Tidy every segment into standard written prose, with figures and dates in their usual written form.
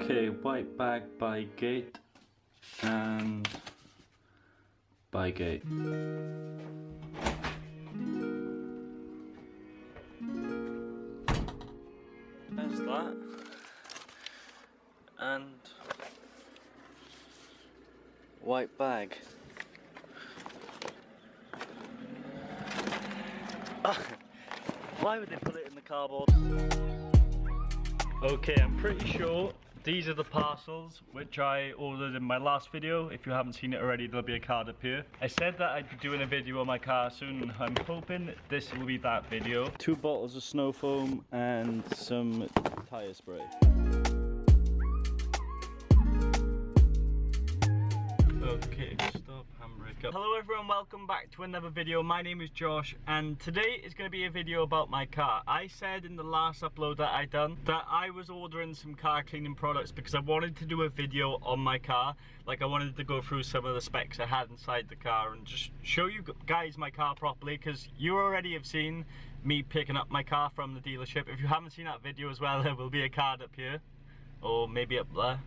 Okay, white bag by gate and by gate. There's that. And white bag. Why would they put it in the cardboard? Okay, I'm pretty sure these are the parcels which I ordered in my last video. If you haven't seen it already, there'll be a card up here. I said that I'd be doing a video on my car soon. I'm hoping this will be that video. 2 bottles of snow foam and some tire spray. Okay, stop, handbrake up. Hello everyone, welcome back to another video. My name is Josh and today is going to be a video about my car. I said in the last upload that I done that I was ordering some car cleaning products because I wanted to do a video on my car. Like I wanted to go through some of the specs I had inside the car and just show you guys my car properly, because you already have seen me picking up my car from the dealership. If you haven't seen that video as well, there will be a card up here or maybe up there.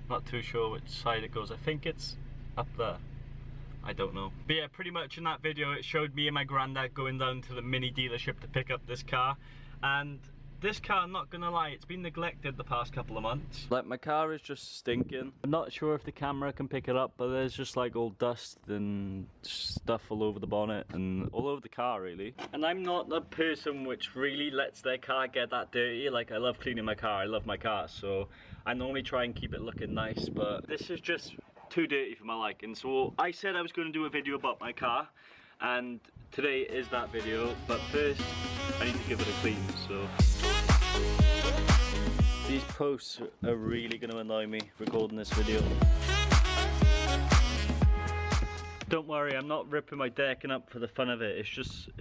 Not too sure which side it goes. I think it's up there. I don't know. But yeah, pretty much in that video it showed me and my granddad going down to the Mini dealership to pick up this car. And this car, I'm not gonna lie, it's been neglected the past couple of months. Like my car is just stinking. I'm not sure if the camera can pick it up, but there's just like all dust and stuff all over the bonnet and all over the car really. And I'm not the person which really lets their car get that dirty. Like I love cleaning my car, I love my car, so I normally try and keep it looking nice, but this is just too dirty for my liking. So I said I was going to do a video about my car, and today is that video, but first I need to give it a clean. So these posts are really going to annoy me recording this video. Don't worry, I'm not ripping my decking up for the fun of it. It's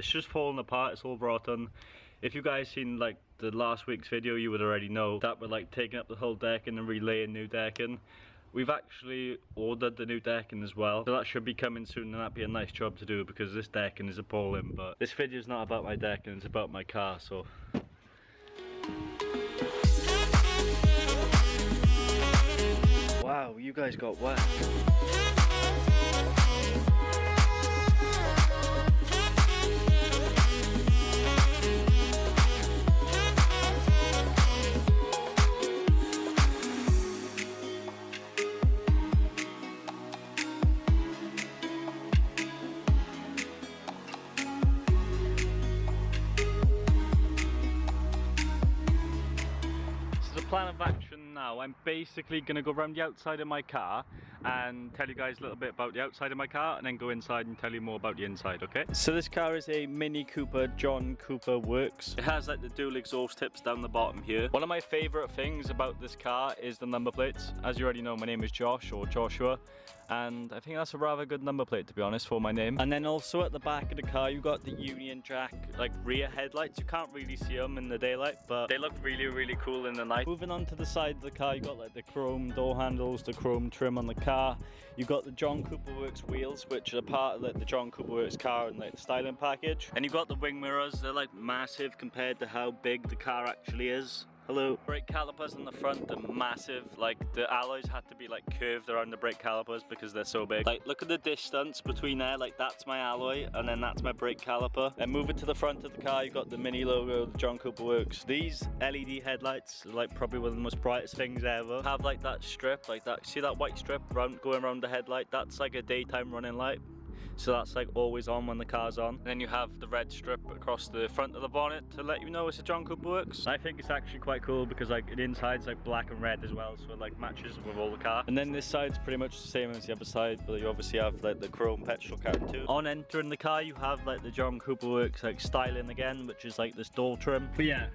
just falling apart. It's all rotten. If you guys seen like the last week's video, you would already know that we're like taking up the whole decking and relaying new decking. We've actually ordered the new decking as well, so that should be coming soon, and that'd be a nice job to do because this decking is appalling. But this video is not about my decking, it's about my car, so. Wow, you guys got wet. Plan of action now, I'm basically going to go around the outside of my car and tell you guys a little bit about the outside of my car and then go inside and tell you more about the inside, okay? So this car is a Mini Cooper John Cooper Works. It has like the dual exhaust tips down the bottom here. One of my favourite things about this car is the number plates. As you already know, my name is Josh, or Joshua, and I think that's a rather good number plate, to be honest, for my name. And then also at the back of the car you got the Union Jack like rear headlights. You can't really see them in the daylight, but they look really cool in the night. Moving on to the side of the car, you got like the chrome door handles, the chrome trim on the car. You got the John Cooper Works wheels, which are part of like the John Cooper Works car and like the styling package. And you got the wing mirrors. They're like massive compared to how big the car actually is. Hello. Brake calipers in the front are massive. Like the alloys had to be like curved around the brake calipers because they're so big. Like look at the distance between there. Like that's my alloy and then that's my brake caliper. Then move it to the front of the car, you got the Mini logo, the John Cooper Works. These LED headlights are like probably one of the most brightest things ever. Have like that strip, like that. See that white strip going around the headlight? That's like a daytime running light. So that's like always on when the car's on. And then you have the red strip across the front of the bonnet to let you know it's a John Cooper Works. I think it's actually quite cool because like the inside's like black and red as well, so it like matches with all the car. And then this side's pretty much the same as the other side, but you obviously have like the chrome petrol can too. On entering the car you have like the John Cooper Works like styling again, which is like this door trim. But yeah,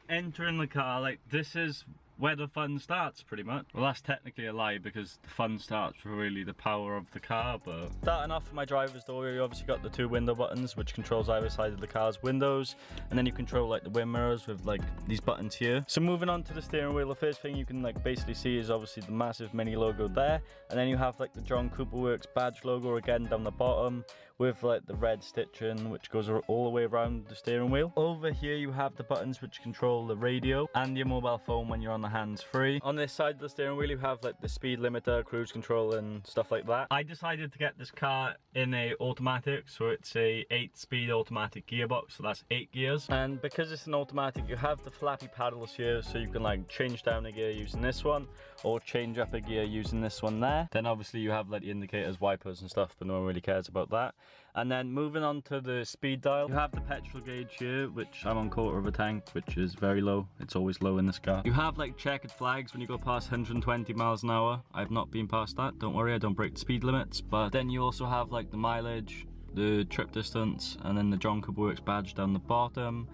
entering the car, like this is where the fun starts pretty much. Well, that's technically a lie because the fun starts for really the power of the car, but starting off with my driver's door, you obviously got the 2 window buttons which controls either side of the car's windows, and then you control like the wind mirrors with like these buttons here. So moving on to the steering wheel, the first thing you can like basically see is obviously the massive Mini logo there, and then you have like the John Cooper Works badge logo again down the bottom with like the red stitching which goes all the way around the steering wheel. Over here you have the buttons which control the radio and your mobile phone when you're on the hands-free. On this side of the steering wheel you have like the speed limiter, cruise control and stuff like that. I decided to get this car in a automatic, so it's a 8-speed automatic gearbox, so that's 8 gears. And because it's an automatic, you have the flappy paddles here, so you can like change down a gear using this one or change up a gear using this one there. Then obviously you have like the indicators, wipers and stuff, but no one really cares about that. And then moving on to the speed dial, you have the petrol gauge here, which I'm on 1/4 of a tank, which is very low. It's always low in this car. You have like checkered flags when you go past 120 miles an hour. I've not been past that, don't worry, I don't break the speed limits. But then you also have like the mileage, the trip distance, and then the John Cooper Works badge down the bottom.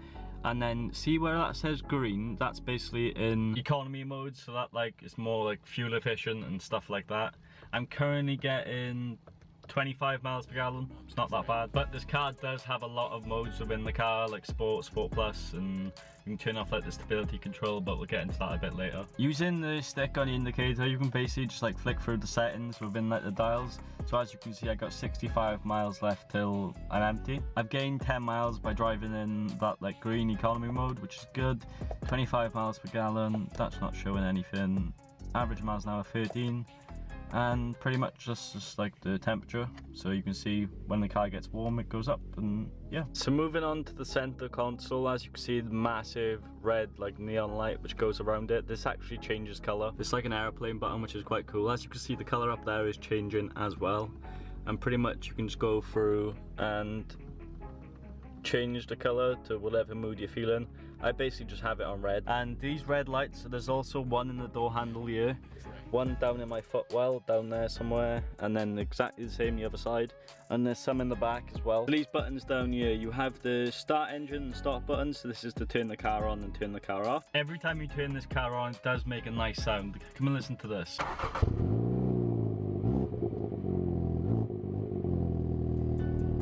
And then see where that says green, that's basically in economy mode, so that like it's more like fuel efficient and stuff like that. I'm currently getting 25 miles per gallon. It's not that bad, but this car does have a lot of modes within the car, like Sport, Sport Plus, and you can turn off like the stability control, but we'll get into that a bit later. Using the stick on the indicator, you can basically just like flick through the settings within like the dials. So as you can see, I got 65 miles left till I'm empty. I've gained 10 miles by driving in that like green economy mode, which is good. 25 miles per gallon, that's not showing anything. Average miles an hour 13. And pretty much just like the temperature, so you can see when the car gets warm it goes up, and yeah. So moving on to the center console, as you can see the massive red like neon light which goes around it. This actually changes color. It's like an airplane button, which is quite cool. As you can see, the color up there is changing as well, and pretty much you can just go through and change the color to whatever mood you're feeling. I basically just have it on red. And these red lights, there's also one in the door handle here, one down in my footwell down there somewhere, and then exactly the same the other side, and there's some in the back as well. These buttons down here, you have the start engine and start button, so this is to turn the car on and turn the car off. Every time you turn this car on, it does make a nice sound. Come and listen to this.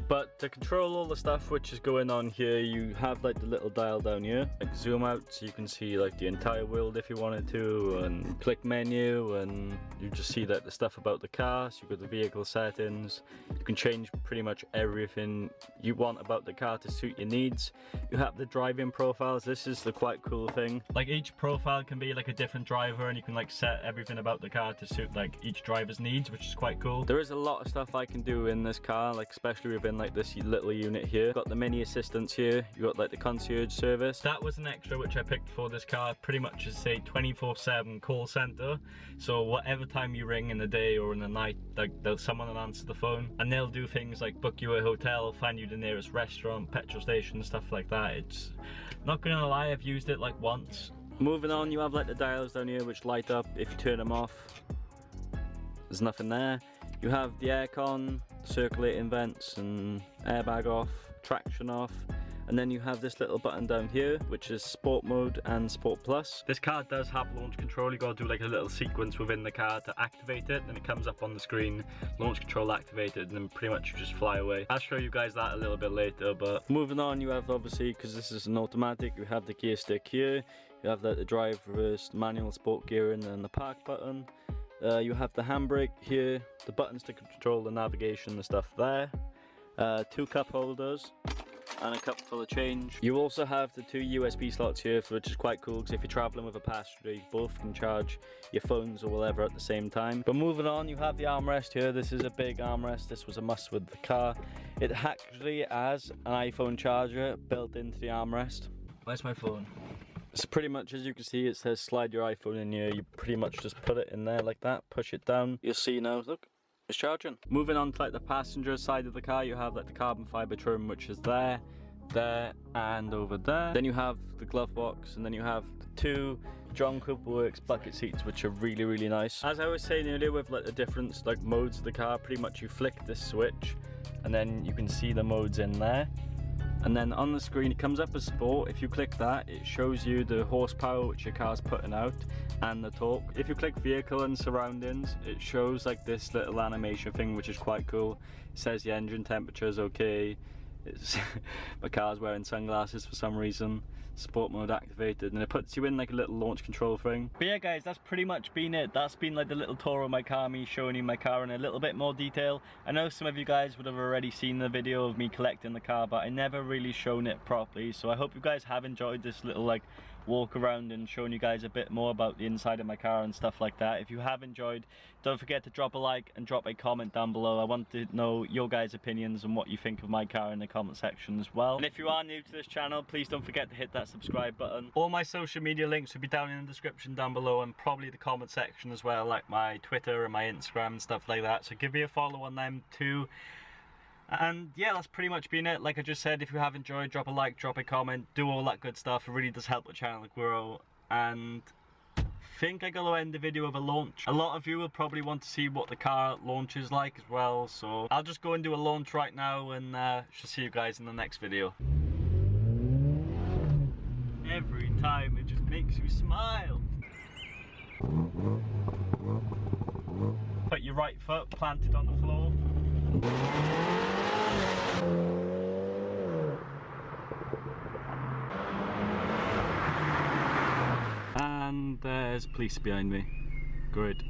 But to control all the stuff which is going on here, you have like the little dial down here. Like zoom out so you can see like the entire world if you wanted to, and click menu and you just see like the stuff about the car. So you've got the vehicle settings. You can change pretty much everything you want about the car to suit your needs. You have the driving profiles. This is the quite cool thing. Like each profile can be like a different driver, and you can like set everything about the car to suit like each driver's needs, which is quite cool. There is a lot of stuff I can do in this car, like especially within like this little unit here. Got the mini assistance here. You got like the concierge service. That was an extra which I picked for this car. Pretty much is a 24/7 call center. So whatever time you ring in the day or in the night, like someone will answer the phone, and they'll do things like book you a hotel, find you the nearest restaurant, petrol station, stuff like that. It's not gonna lie, I've used it like once. Moving on, you have like the dials down here which light up if you turn them off. There's nothing there. You have the aircon, circulating vents and airbag off, traction off, and then you have this little button down here which is sport mode and sport plus. This car does have launch control. You got to do like a little sequence within the car to activate it, then it comes up on the screen, launch control activated, and then pretty much you just fly away. I'll show you guys that a little bit later. But moving on, you have obviously, because this is an automatic, you have the gear stick here, you have the drive, reverse, manual, sport gearing, and the park button. You have the handbrake here, the buttons to control the navigation and stuff there, 2 cup holders and a cup full of change. You also have the 2 USB slots here, which is quite cool because if you're traveling with a passenger, you both can charge your phones or whatever at the same time. But moving on, you have the armrest here. This is a big armrest. This was a must with the car. It actually has an iPhone charger built into the armrest. Where's my phone? So pretty much, as you can see, it says slide your iPhone in here. You pretty much just put it in there like that, push it down. You'll see now, look, it's charging. Moving on to like the passenger side of the car, you have like the carbon fiber trim, which is there, and over there. Then you have the glove box, and then you have the 2 John Cooper Works bucket seats, which are really, really nice. As I was saying earlier, with like the different like modes of the car, pretty much you flick this switch, and then you can see the modes in there. And then on the screen it comes up as sport. If you click that, it shows you the horsepower which your car's putting out and the torque. If you click vehicle and surroundings, it shows like this little animation thing which is quite cool. It says the engine temperature is okay. My car's wearing sunglasses for some reason. Sport mode activated, and it puts you in like a little launch control thing. But yeah guys, that's pretty much been it. That's been like the little tour of my car, me showing you my car in a little bit more detail. I know some of you guys would have already seen the video of me collecting the car, but I never really shown it properly, so I hope you guys have enjoyed this little like walk around and showing you guys a bit more about the inside of my car and stuff like that. If you have enjoyed, don't forget to drop a like and drop a comment down below. I want to know your guys' opinions and what you think of my car in the comment section as well. And if you are new to this channel, please don't forget to hit that subscribe button. All my social media links will be down in the description down below, and probably the comment section as well, like my Twitter and my Instagram and stuff like that. So give me a follow on them too. And yeah, that's pretty much been it. Like I just said, if you have enjoyed, drop a like, drop a comment, do all that good stuff. It really does help the channel grow. And I think I gotta end the video with a launch. A lot of you will probably want to see what the car launch is like as well, so I'll just go and do a launch right now, and shall see you guys in the next video. Every time it just makes you smile. Put your right foot planted on the floor. And there's police behind me. Good.